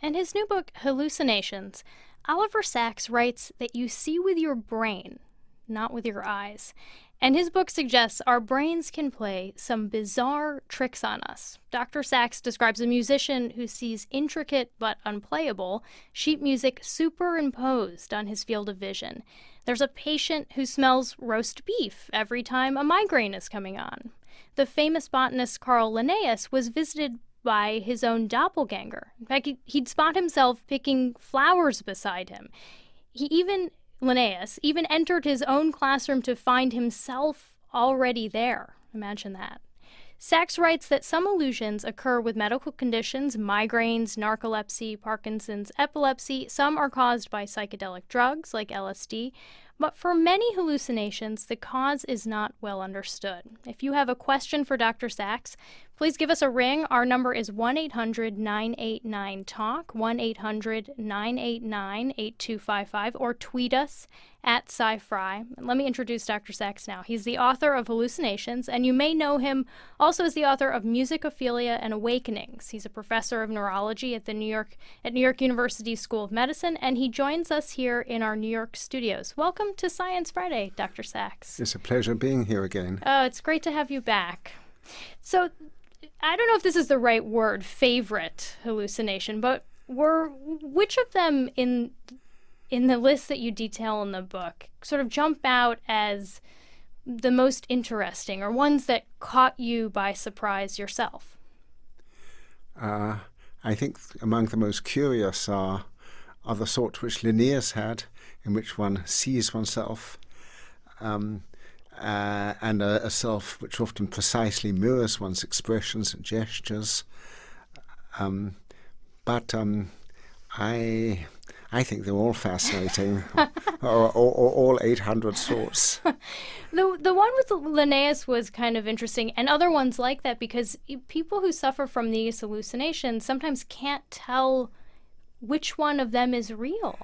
In his new book, Hallucinations, Oliver Sacks writes that you see with your brain, not with your eyes. And his book suggests our brains can play some bizarre tricks on us. Dr. Sacks describes a musician who sees intricate but unplayable sheet music superimposed on his field of vision. There's a patient who smells roast beef every time a migraine is coming on. The famous botanist Carl Linnaeus was visited by his own doppelganger. In fact, he'd spot himself picking flowers beside him. Linnaeus even entered his own classroom to find himself already there. Imagine that. Sacks writes that some illusions occur with medical conditions, migraines, narcolepsy, Parkinson's, epilepsy. Some are caused by psychedelic drugs like LSD. But for many hallucinations, the cause is not well understood. If you have a question for Dr. Sacks, please give us a ring. Our number is 1-800-989-TALK, 1-800-989-8255, or tweet us at SciFri. Let me introduce Dr. Sacks now. He's the author of Hallucinations, and you may know him also as the author of Musicophilia and Awakenings. He's a professor of neurology at New York University School of Medicine, and he joins us here in our New York studios. Welcome to Science Friday, Dr. Sacks. It's a pleasure being here again. Oh, it's great to have you back. So, I don't know if this is the right word, favorite hallucination, but which of them in the list that you detail in the book sort of jump out as the most interesting, or ones that caught you by surprise yourself? I think among the most curious are the sort which Linnaeus had, in which one sees oneself, and a self which often precisely mirrors one's expressions and gestures. But I think they're all fascinating, or all 800 sorts. The one with Linnaeus was kind of interesting, and other ones like that, because people who suffer from these hallucinations sometimes can't tell which one of them is real.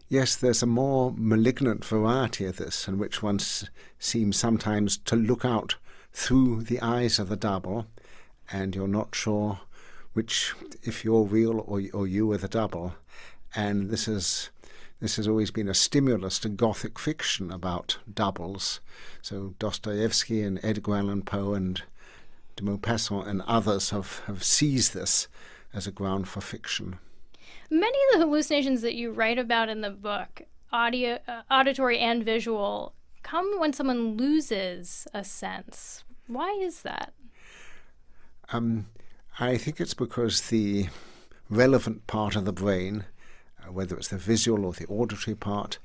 Yes, there's a more malignant variety of this, in which one seems sometimes to look out through the eyes of the double, and you're not sure if you're real or you are the double. And this has always been a stimulus to Gothic fiction about doubles. So Dostoevsky and Edgar Allan Poe and de Maupassant and others have seized this as a ground for fiction. Many of the hallucinations that you write about in the book, auditory and visual, come when someone loses a sense. Why is that? I think it's because the relevant part of the brain, whether it's the visual or the auditory part,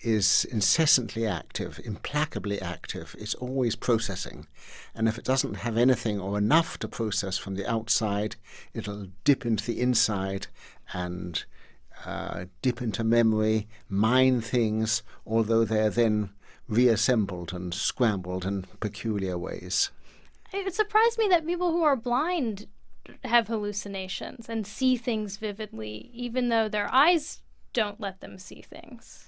is incessantly active, implacably active. It's always processing. And if it doesn't have anything or enough to process from the outside, it'll dip into the inside and dip into memory, mine things, although they're then reassembled and scrambled in peculiar ways. It surprised me that people who are blind have hallucinations and see things vividly, even though their eyes don't let them see things.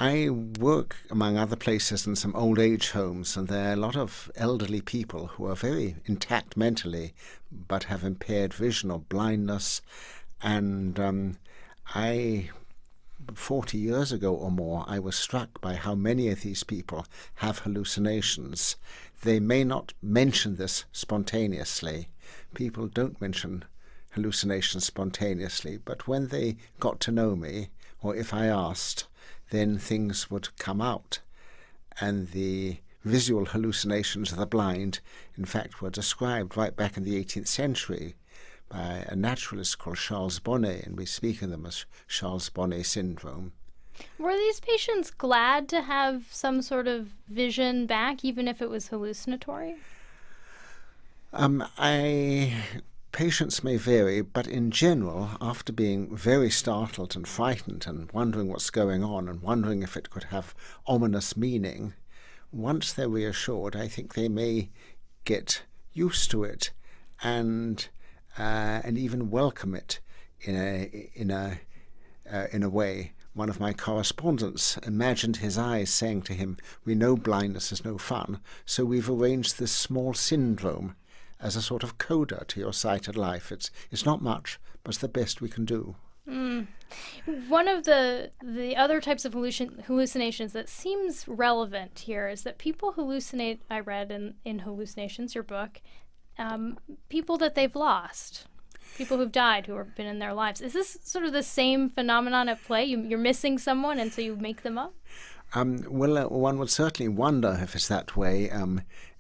I work, among other places, in some old age homes, and there are a lot of elderly people who are very intact mentally but have impaired vision or blindness. And 40 years ago or more, I was struck by how many of these people have hallucinations. They may not mention this spontaneously. People don't mention hallucinations spontaneously, but when they got to know me, or if I asked, then things would come out. And the visual hallucinations of the blind, in fact, were described right back in the 18th century by a naturalist called Charles Bonnet, and we speak of them as Charles Bonnet syndrome. Were these patients glad to have some sort of vision back, even if it was hallucinatory? Patients may vary, but in general, after being very startled and frightened and wondering what's going on and wondering if it could have ominous meaning, once they're reassured, I think they may get used to it and even welcome it in a way. One of my correspondents imagined his eyes saying to him, "We know blindness is no fun, so we've arranged this small syndrome as a sort of coda to your sighted life. It's not much, but it's the best we can do. One of the other types of hallucinations that seems relevant here is that people hallucinate. I read in Hallucinations, your book, people that they've lost, people who've died, who have been in their lives. Is this sort of the same phenomenon at play? You're missing someone, and so you make them up? Well, one would certainly wonder if it's that way.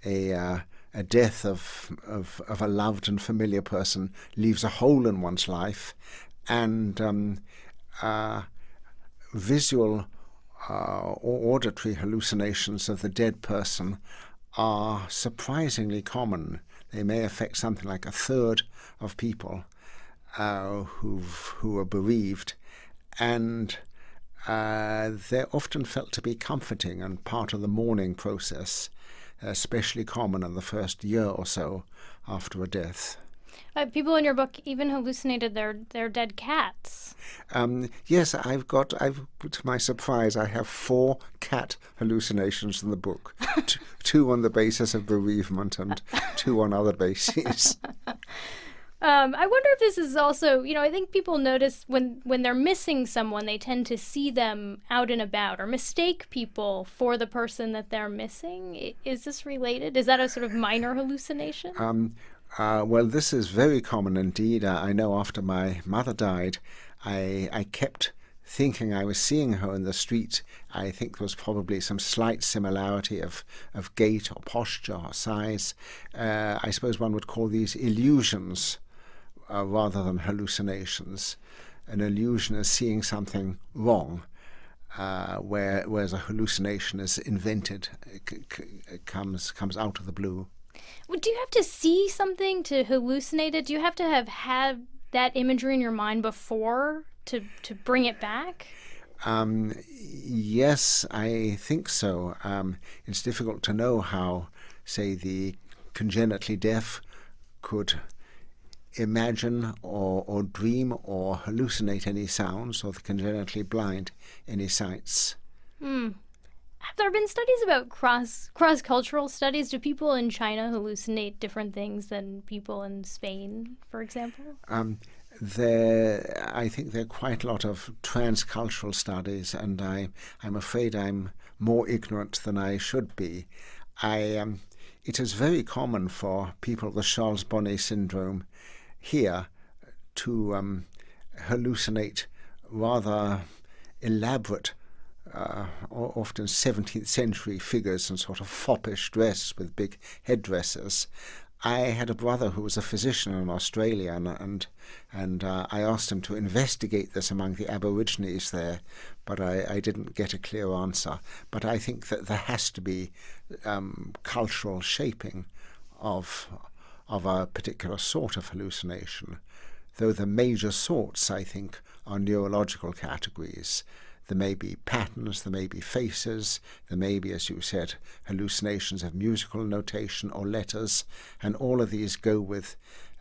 A death of a loved and familiar person leaves a hole in one's life, and visual or auditory hallucinations of the dead person are surprisingly common. They may affect something like a third of people who are bereaved, and they're often felt to be comforting and part of the mourning process, especially common in the first year or so after a death. People in your book even hallucinated their dead cats. Yes, to my surprise, I have 4 cat hallucinations in the book. 2 on the basis of bereavement and 2 on other bases. I wonder if this is also, I think people notice when they're missing someone, they tend to see them out and about or mistake people for the person that they're missing. Is this related? Is that a sort of minor hallucination? Well, this is very common indeed. I know after my mother died, I kept thinking I was seeing her in the street. I think there was probably some slight similarity of gait or posture or size. I suppose one would call these illusions rather than hallucinations. An illusion is seeing something wrong, whereas a hallucination is invented. It comes out of the blue. Well, do you have to see something to hallucinate it? Do you have to have had that imagery in your mind before to bring it back? Yes, I think so. It's difficult to know how, say, the congenitally deaf could imagine or dream or hallucinate any sounds, or the congenitally blind any sights. Have there been studies about cross-cultural studies? Do people in China hallucinate different things than people in Spain, for example? I think there are quite a lot of transcultural studies, and I'm afraid I'm more ignorant than I should be. It is very common for people with Charles Bonnet syndrome here to hallucinate rather elaborate, often 17th century figures in sort of foppish dress with big headdresses. I had a brother who was a physician in Australia, and I asked him to investigate this among the Aborigines there, but I didn't get a clear answer. But I think that there has to be cultural shaping of a particular sort of hallucination, though the major sorts, I think, are neurological categories. There may be patterns, there may be faces, there may be, as you said, hallucinations of musical notation or letters, and all of these go with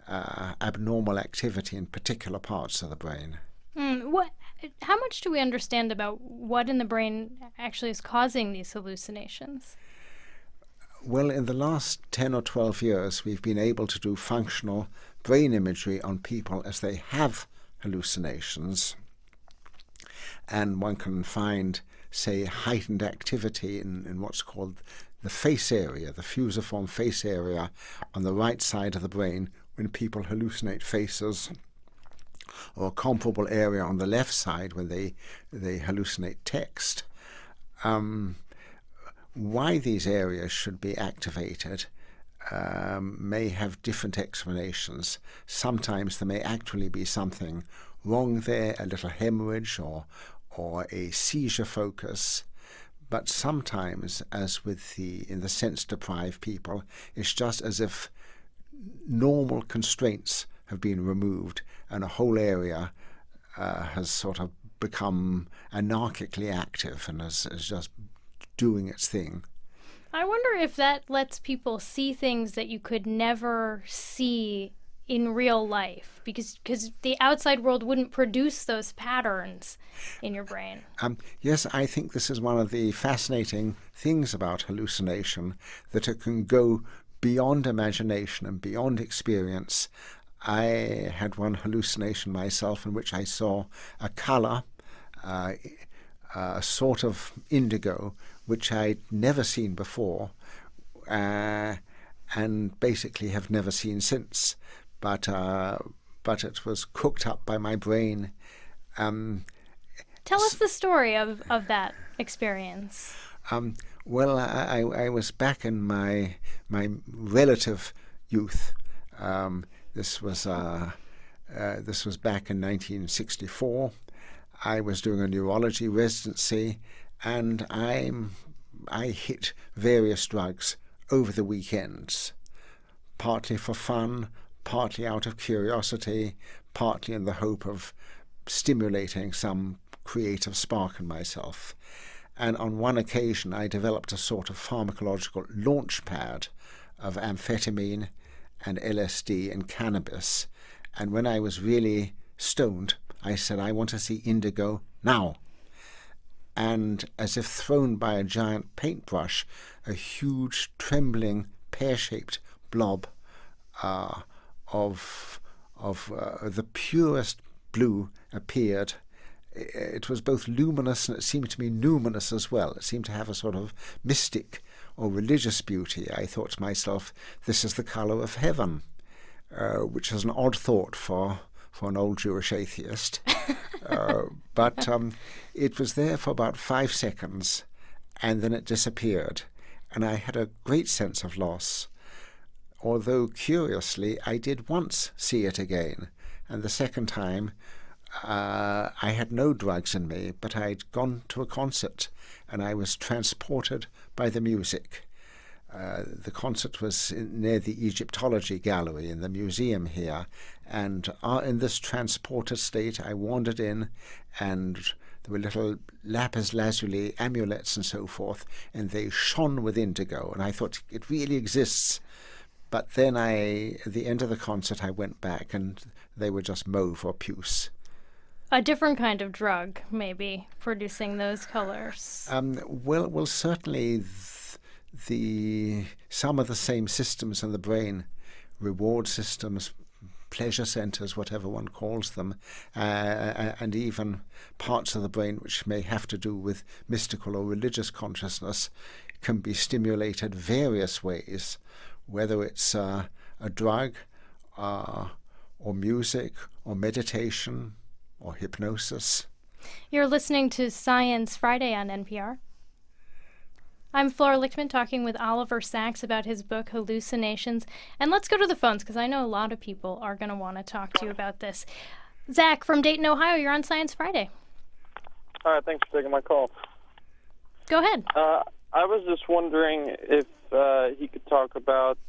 abnormal activity in particular parts of the brain. How much do we understand about what in the brain actually is causing these hallucinations? Well, in the last 10 or 12 years, we've been able to do functional brain imagery on people as they have hallucinations. And one can find, say, heightened activity in what's called the face area, the fusiform face area on the right side of the brain when people hallucinate faces, or a comparable area on the left side when they hallucinate text. Why these areas should be activated may have different explanations. Sometimes there may actually be something wrong there, a little hemorrhage or a seizure focus. But sometimes, as with in the sense-deprived people, it's just as if normal constraints have been removed and a whole area has sort of become anarchically active and is just doing its thing. I wonder if that lets people see things that you could never see in real life, because the outside world wouldn't produce those patterns in your brain. Yes, I think this is one of the fascinating things about hallucination, that it can go beyond imagination and beyond experience. I had one hallucination myself in which I saw a colour, a sort of indigo, which I'd never seen before, and basically have never seen since. But it was cooked up by my brain. Tell us the story of that experience. Well, I was back in my relative youth. This was back in 1964. I was doing a neurology residency, and I hit various drugs over the weekends, partly for fun, partly out of curiosity, partly in the hope of stimulating some creative spark in myself. And on one occasion I developed a sort of pharmacological launch pad of amphetamine and LSD and cannabis. And when I was really stoned, I said, I want to see indigo now. And as if thrown by a giant paintbrush, a huge, trembling, pear-shaped blob of the purest blue appeared. It was both luminous and it seemed to me numinous as well. It seemed to have a sort of mystic or religious beauty. I thought to myself, this is the colour of heaven, which is an odd thought for an old Jewish atheist. But it was there for about 5 seconds, and then it disappeared. And I had a great sense of loss. Although, curiously, I did once see it again. And the second time, I had no drugs in me, but I'd gone to a concert, and I was transported by the music. The concert was near the Egyptology Gallery in the museum here, and in this transported state I wandered in, and there were little lapis lazuli amulets and so forth, and they shone with indigo, and I thought, it really exists. But then at the end of the concert, I went back, and they were just mauve or puce. A different kind of drug, maybe, producing those colors. Well, certainly some of the same systems in the brain, reward systems, pleasure centers, whatever one calls them, and even parts of the brain which may have to do with mystical or religious consciousness, can be stimulated various ways, whether it's a drug or music or meditation or hypnosis. You're listening to Science Friday on NPR. I'm Flora Lichtman talking with Oliver Sacks about his book Hallucinations. And let's go to the phones because I know a lot of people are going to want to talk to you about this. Zach from Dayton, Ohio, you're on Science Friday. All right, thanks for taking my call. Go ahead. I was just wondering if he could talk about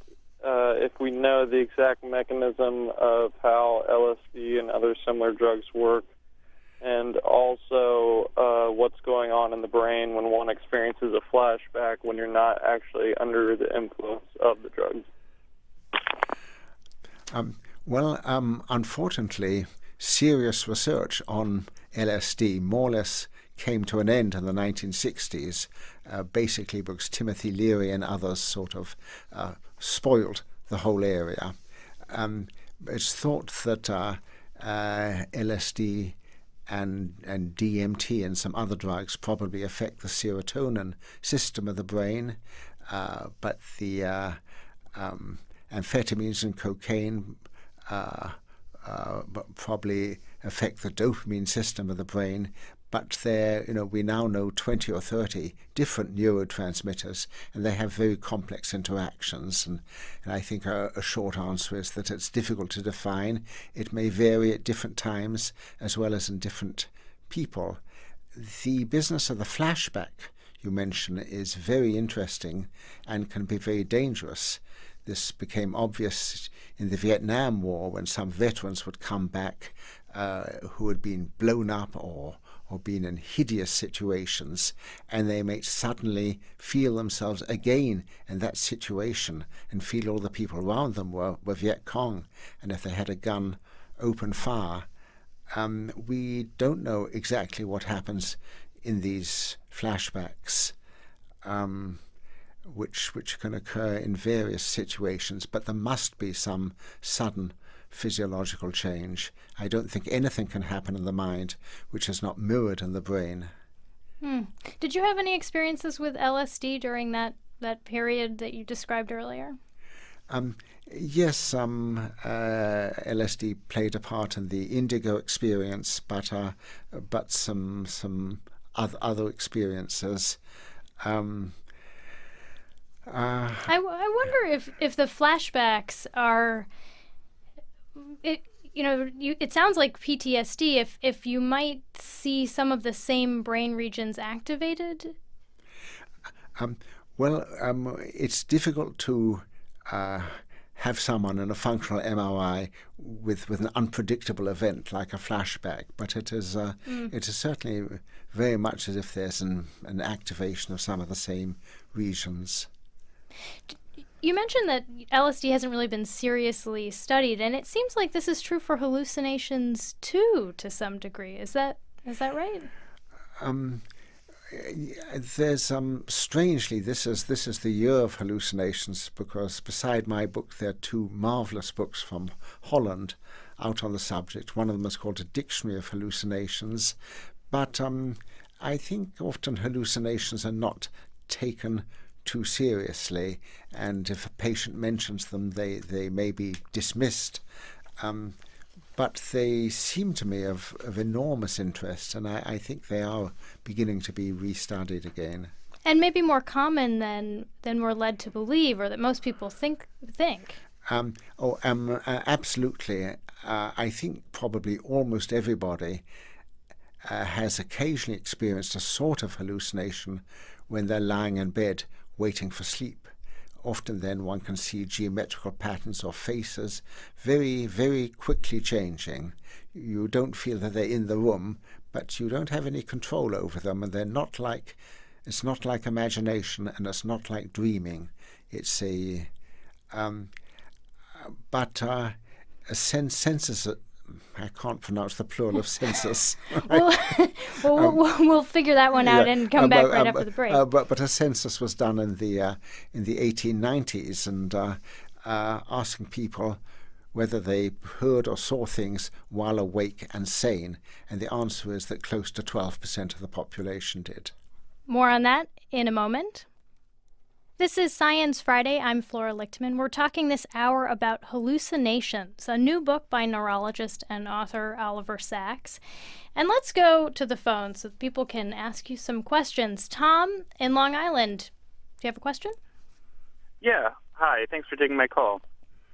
if we know the exact mechanism of how LSD and other similar drugs work, and also what's going on in the brain when one experiences a flashback when you're not actually under the influence of the drugs. Unfortunately, serious research on LSD more or less came to an end in the 1960s, basically because Timothy Leary and others sort of spoiled the whole area. It's thought that LSD and DMT and some other drugs probably affect the serotonin system of the brain, but the amphetamines and cocaine probably affect the dopamine system of the brain. But we now know 20 or 30 different neurotransmitters, and they have very complex interactions. And I think a short answer is that it's difficult to define. It may vary at different times as well as in different people. The business of the flashback you mention is very interesting and can be very dangerous. This became obvious in the Vietnam War when some veterans would come back who had been blown up or been in hideous situations, and they may suddenly feel themselves again in that situation and feel all the people around them were Viet Cong, and if they had a gun, open fire. We don't know exactly what happens in these flashbacks. which can occur in various situations, but there must be some sudden physiological change. I don't think anything can happen in the mind which is not mirrored in the brain. Did you have any experiences with LSD during that period that you described earlier? Yes, LSD played a part in the indigo experience, but some other experiences. I wonder if the flashbacks are, it sounds like PTSD. If you might see some of the same brain regions activated. It's difficult to have someone in a functional MRI with an unpredictable event like a flashback, but it is certainly very much as if there's an activation of some of the same regions. You mentioned that LSD hasn't really been seriously studied, and it seems like this is true for hallucinations too, to some degree. Is that right? There's strangely, this is the year of hallucinations, because beside my book there are two marvelous books from Holland out on the subject. One of them is called A Dictionary of Hallucinations, but I think often hallucinations are not taken too seriously, and if a patient mentions them, they may be dismissed. But they seem to me of enormous interest, and I think they are beginning to be restudied again. And maybe more common than we're led to believe, or that most people think. Absolutely. I think probably almost everybody has occasionally experienced a sort of hallucination when they're lying in bed waiting for sleep. Often then one can see geometrical patterns or faces very, very quickly changing. You don't feel that they're in the room, but you don't have any control over them, and it's not like imagination, and it's not like dreaming. It's a senses. I can't pronounce the plural of sensus. We'll figure that one out and come back right after the break. But a census was done in the 1890s, and asking people whether they heard or saw things while awake and sane, and the answer is that close to 12% of the population did. More on that in a moment. This is Science Friday. I'm Flora Lichtman. We're talking this hour about Hallucinations, a new book by neurologist and author Oliver Sacks. And let's go to the phone so that people can ask you some questions. Tom in Long Island, do you have a question? Yeah. Hi. Thanks for taking my call.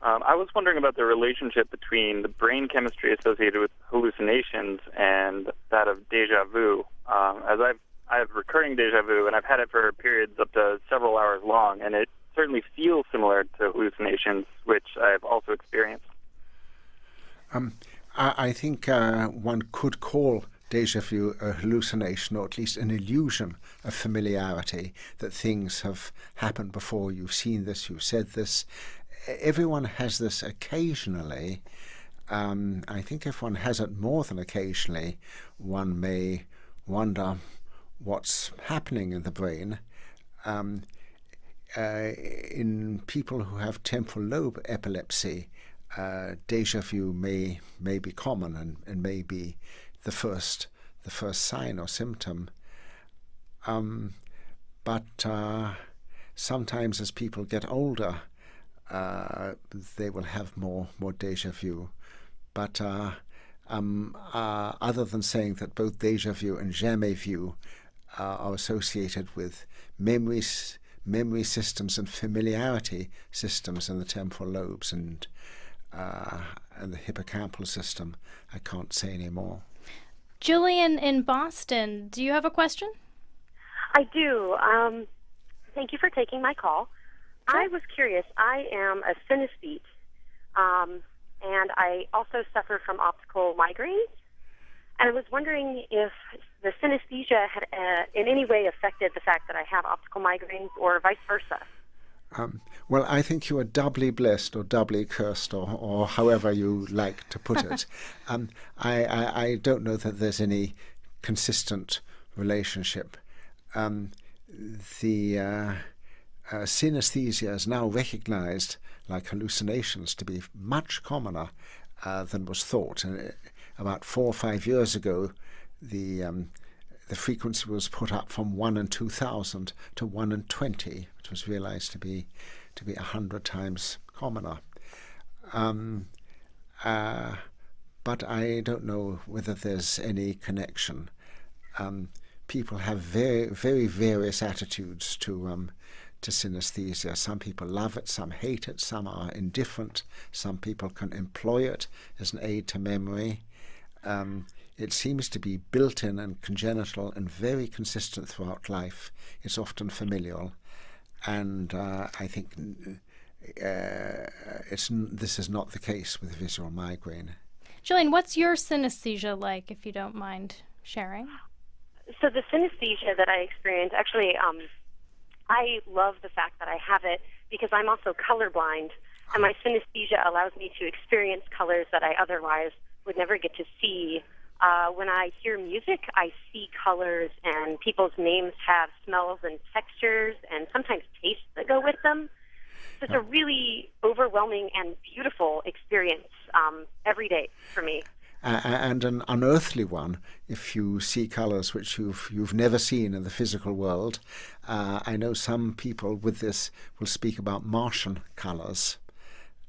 I was wondering about the relationship between the brain chemistry associated with hallucinations and that of déjà vu. As I have recurring déjà vu, and I've had it for periods up to several hours long, and it certainly feels similar to hallucinations, which I've also experienced. I think one could call déjà vu a hallucination, or at least an illusion of familiarity, that things have happened before, you've seen this, you've said this. Everyone has this occasionally. I think if one has it more than occasionally, one may wonder what's happening in the brain. In people who have temporal lobe epilepsy, déjà vu may be common and may be the first sign or symptom. But sometimes as people get older, they will have more déjà vu. But other than saying that both déjà vu and jamais vu are associated with memory systems and familiarity systems in the temporal lobes and the hippocampal system, I can't say any more. Jillian in Boston, do you have a question? I do. Thank you for taking my call. Sure. I was curious. I am a synesthete, and I also suffer from optical migraines. And I was wondering if the synesthesia had in any way affected the fact that I have optical migraines, or vice versa. Well, I think you are doubly blessed or doubly cursed, or however you like to put it. I don't know that there's any consistent relationship. synesthesia is now recognized, like hallucinations, to be much commoner than was thought. About 4 or 5 years ago, the frequency was put up from 1 in 2,000 to 1 in 20, which was realized to be 100 times commoner. But I don't know whether there's any connection. People have very, very various attitudes to synesthesia. Some people love it, some hate it, some are indifferent, some people can employ it as an aid to memory. It seems to be built-in and congenital and very consistent throughout life. It's often familial, and I think this is not the case with visual migraine. Jillian, what's your synesthesia like, if you don't mind sharing? So the synesthesia that I experience, actually, I love the fact that I have it because I'm also colorblind, and my synesthesia allows me to experience colors that I otherwise would never get to see. When I hear music, I see colors, and people's names have smells and textures and sometimes tastes that go with them. So it's a really overwhelming and beautiful experience every day for me. And an unearthly one if you see colours which you've never seen in the physical world. I know some people with this will speak about Martian colours,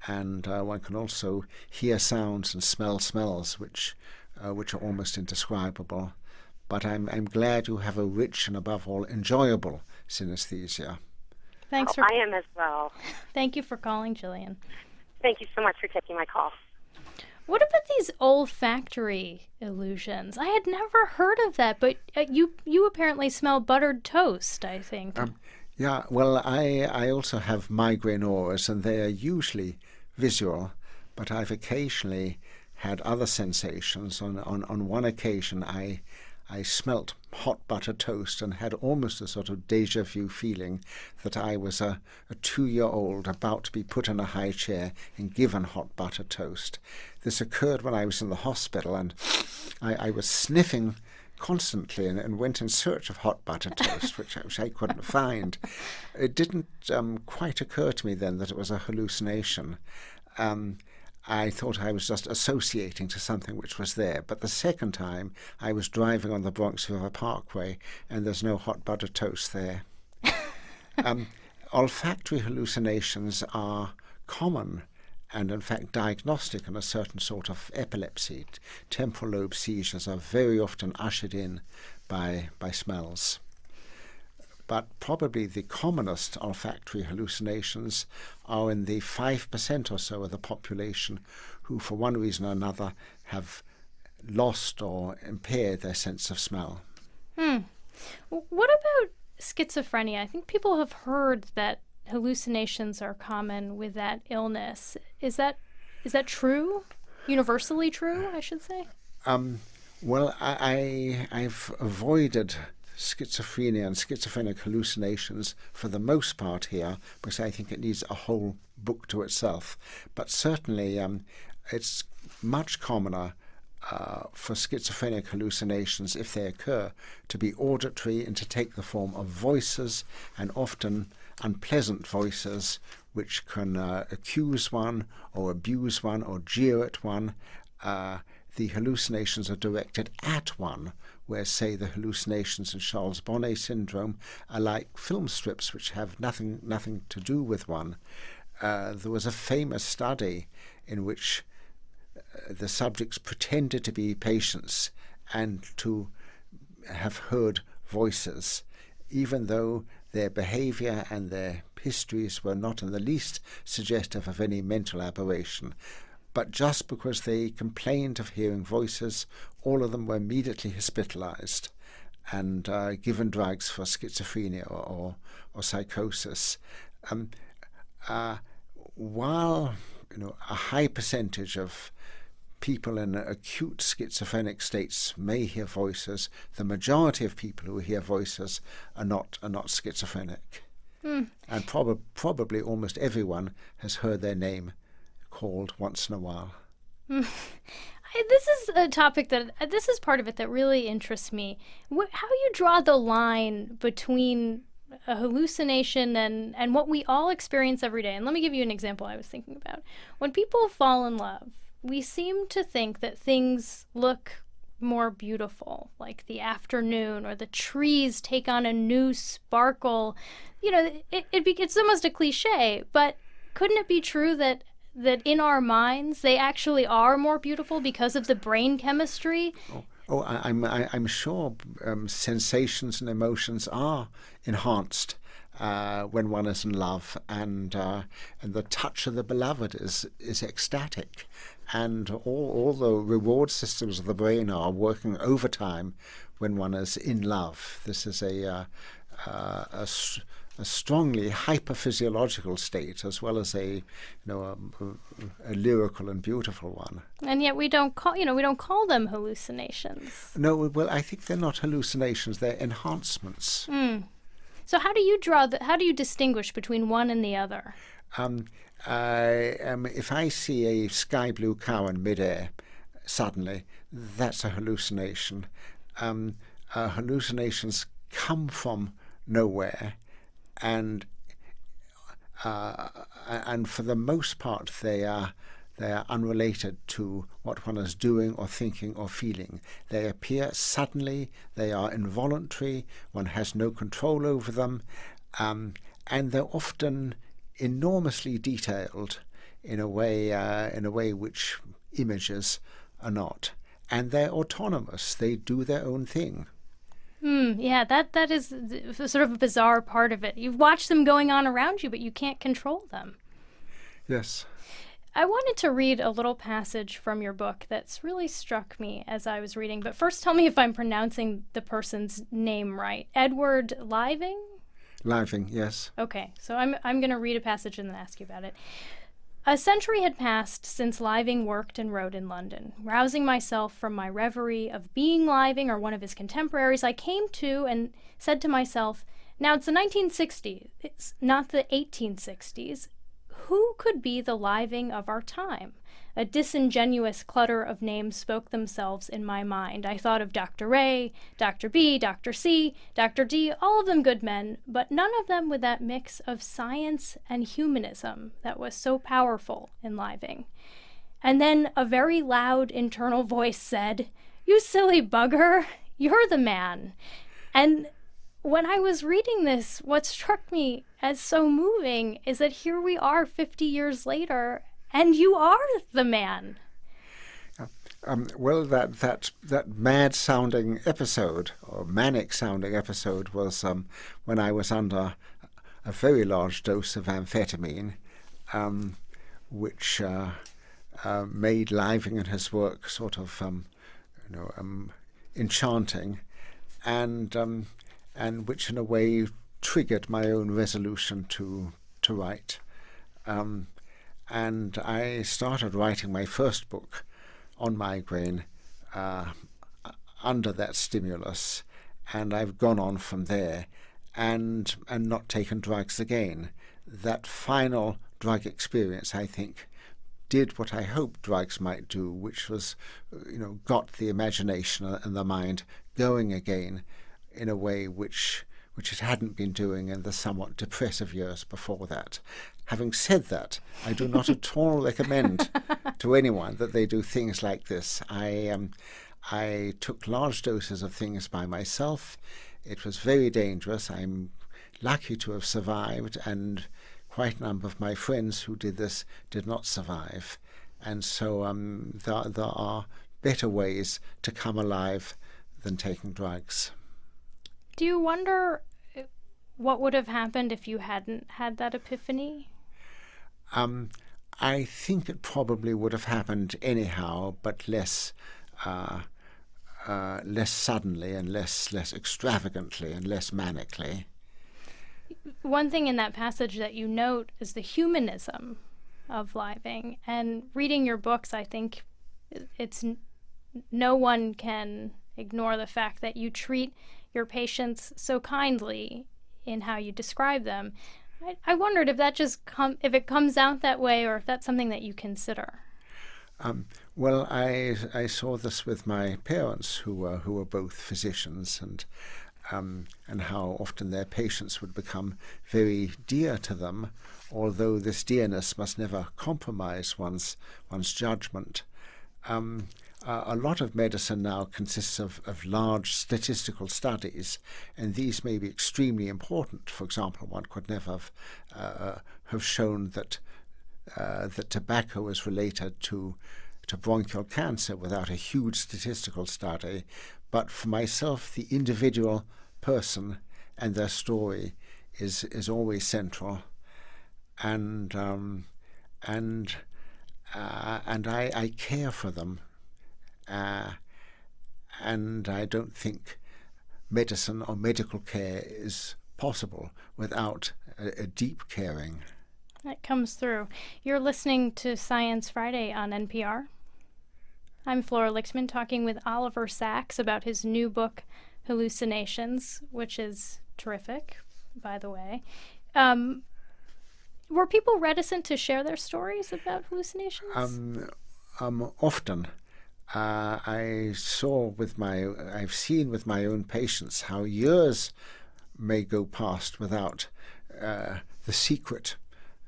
and one can also hear sounds and smell smells which are almost indescribable. But I'm glad you have a rich and above all enjoyable synesthesia. Thanks I am as well. Thank you for calling, Jillian. Thank you so much for taking my call. What about these olfactory illusions? I had never heard of that, but you apparently smell buttered toast, I think. Yeah, well, I also have migraine auras, and they are usually visual, but I've occasionally had other sensations. On one occasion, I smelt hot buttered toast and had almost a sort of deja vu feeling that I was a 2-year-old about to be put in a high chair and given hot buttered toast. This occurred when I was in the hospital, and I was sniffing constantly and went in search of hot buttered toast, which I couldn't find. It didn't quite occur to me then that it was a hallucination. I thought I was just associating to something which was there. But the second time, I was driving on the Bronx River Parkway, and there's no hot buttered toast there. Olfactory hallucinations are common and, in fact, diagnostic in a certain sort of epilepsy. Temporal lobe seizures are very often ushered in by smells. But probably the commonest olfactory hallucinations are in the 5% or so of the population who, for one reason or another, have lost or impaired their sense of smell. What about schizophrenia? I think people have heard that hallucinations are common with that illness. Is that true? Universally true, I should say? Well, I've avoided schizophrenia and schizophrenic hallucinations for the most part here, because I think it needs a whole book to itself. But certainly it's much commoner for schizophrenic hallucinations, if they occur, to be auditory and to take the form of voices, and often unpleasant voices which can accuse one or abuse one or jeer at one. The hallucinations are directed at one, where, say, the hallucinations in Charles Bonnet syndrome are like film strips which have nothing to do with one. There was a famous study in which the subjects pretended to be patients and to have heard voices, even though their behavior and their histories were not in the least suggestive of any mental aberration. But just because they complained of hearing voices, all of them were immediately hospitalized and given drugs for schizophrenia or psychosis. While a high percentage of people in acute schizophrenic states may hear voices, the majority of people who hear voices are not schizophrenic. And probably almost everyone has heard their name called once in a while. This is a topic this is part of it that really interests me. How you draw the line between a hallucination and what we all experience every day. And let me give you an example I was thinking about. When people fall in love, we seem to think that things look more beautiful, like the afternoon or the trees take on a new sparkle. It's almost a cliche, but couldn't it be true that in our minds they actually are more beautiful because of the brain chemistry? I'm sure sensations and emotions are enhanced when one is in love, and the touch of the beloved is ecstatic, and all the reward systems of the brain are working overtime when one is in love. This is a strongly hyperphysiological state, as well as a lyrical and beautiful one. And yet we don't call them hallucinations. No, well, I think they're not hallucinations; they're enhancements. So how do you distinguish between one and the other? If I see a sky blue cow in midair, suddenly, that's a hallucination. Hallucinations come from nowhere, and for the most part they are unrelated to what one is doing or thinking or feeling. They appear suddenly, they are involuntary, one has no control over them, and they're often enormously detailed in a way which images are not. And they're autonomous, they do their own thing. Yeah, that is sort of a bizarre part of it. You've watched them going on around you, but you can't control them. Yes. I wanted to read a little passage from your book that's really struck me as I was reading. But first, tell me if I'm pronouncing the person's name right. Edward Living? Living, yes. Okay, so I'm going to read a passage and then ask you about it. A century had passed since Living worked and wrote in London. Rousing myself from my reverie of being Living or one of his contemporaries, I came to and said to myself, now it's the 1960s, it's not the 1860s. Who could be the Living of our time? A disingenuous clutter of names spoke themselves in my mind. I thought of Dr. A, Dr. B, Dr. C, Dr. D, all of them good men, but none of them with that mix of science and humanism that was so powerful in Living. And then a very loud internal voice said, "You silly bugger, you're the man." And when I was reading this, what struck me as so moving is that here we are 50 years later, and you are the man. Well, that mad-sounding episode, or manic-sounding episode, was when I was under a very large dose of amphetamine, which made Living and his work sort of, enchanting, and which in a way triggered my own resolution to write. And I started writing my first book on migraine under that stimulus, and I've gone on from there and not taken drugs again. That final drug experience, I think, did what I hoped drugs might do, which was, got the imagination and the mind going again in a way which it hadn't been doing in the somewhat depressive years before that. Having said that, I do not at all recommend to anyone that they do things like this. I took large doses of things by myself. It was very dangerous. I'm lucky to have survived, and quite a number of my friends who did this did not survive. And so there are better ways to come alive than taking drugs. Do you wonder what would have happened if you hadn't had that epiphany? I think it probably would have happened anyhow, but less suddenly and less extravagantly and less manically. One thing in that passage that you note is the humanism of Living. And reading your books, I think no one can ignore the fact that you treat your patients so kindly in how you describe them. I wondered if that if it comes out that way, or if that's something that you consider. Well, I saw this with my parents, who were both physicians, and how often their patients would become very dear to them, although this dearness must never compromise one's judgment. A lot of medicine now consists of large statistical studies, and these may be extremely important. For example, one could never have shown that tobacco is related to bronchial cancer without a huge statistical study. But for myself, the individual person and their story is always central, and I care for them. And I don't think medicine or medical care is possible without a deep caring. That comes through. You're listening to Science Friday on NPR. I'm Flora Lichtman, talking with Oliver Sacks about his new book, Hallucinations, which is terrific, by the way. Were people reticent to share their stories about hallucinations? Often. I've seen with my own patients how years may go past without the secret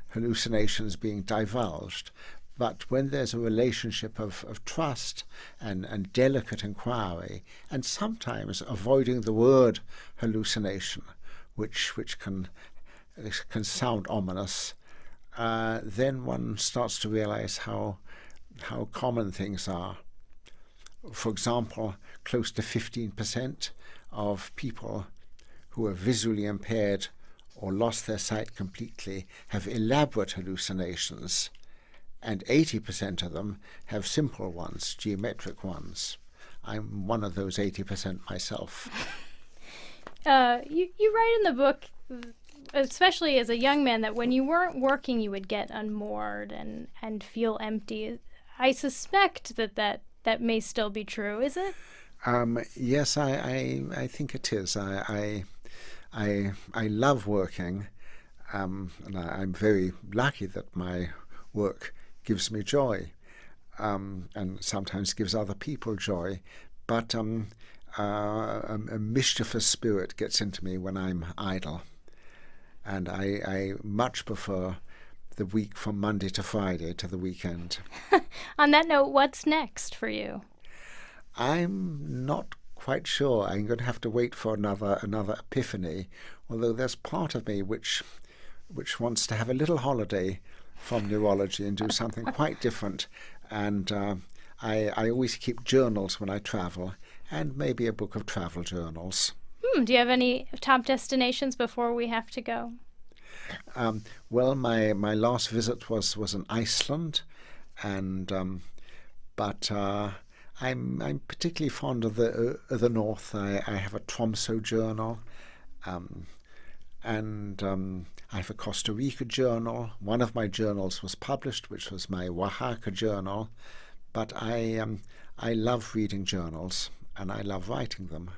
hallucinations being divulged. But when there's a relationship of trust and delicate inquiry, and sometimes avoiding the word hallucination, which can sound ominous, then one starts to realize how common things are. For example, close to 15% of people who are visually impaired or lost their sight completely have elaborate hallucinations, and 80% of them have simple ones, geometric ones. I'm one of those 80% myself. You write in the book, especially as a young man, that when you weren't working, you would get unmoored and feel empty. I suspect that may still be true. Is it? Yes, I think it is. I love working, and I'm very lucky that my work gives me joy, and sometimes gives other people joy. But a mischievous spirit gets into me when I'm idle, and I much prefer the week from Monday to Friday to the weekend. On that note, what's next for you? I'm not quite sure. I'm going to have to wait for another epiphany, although there's part of me which wants to have a little holiday from neurology and do something quite different. And I always keep journals when I travel, and maybe a book of travel journals. Do you have any top destinations before we have to go? Well, my last visit was in Iceland, and but I'm particularly fond of the north. I have a Tromsø journal, and I have a Costa Rica journal. One of my journals was published, which was my Oaxaca journal. But I love reading journals, and I love writing them.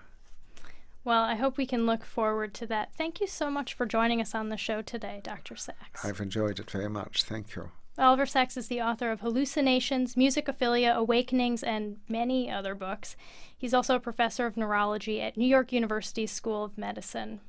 Well, I hope we can look forward to that. Thank you so much for joining us on the show today, Dr. Sacks. I've enjoyed it very much. Thank you. Oliver Sacks is the author of Hallucinations, Musicophilia, Awakenings, and many other books. He's also a professor of neurology at New York University's School of Medicine.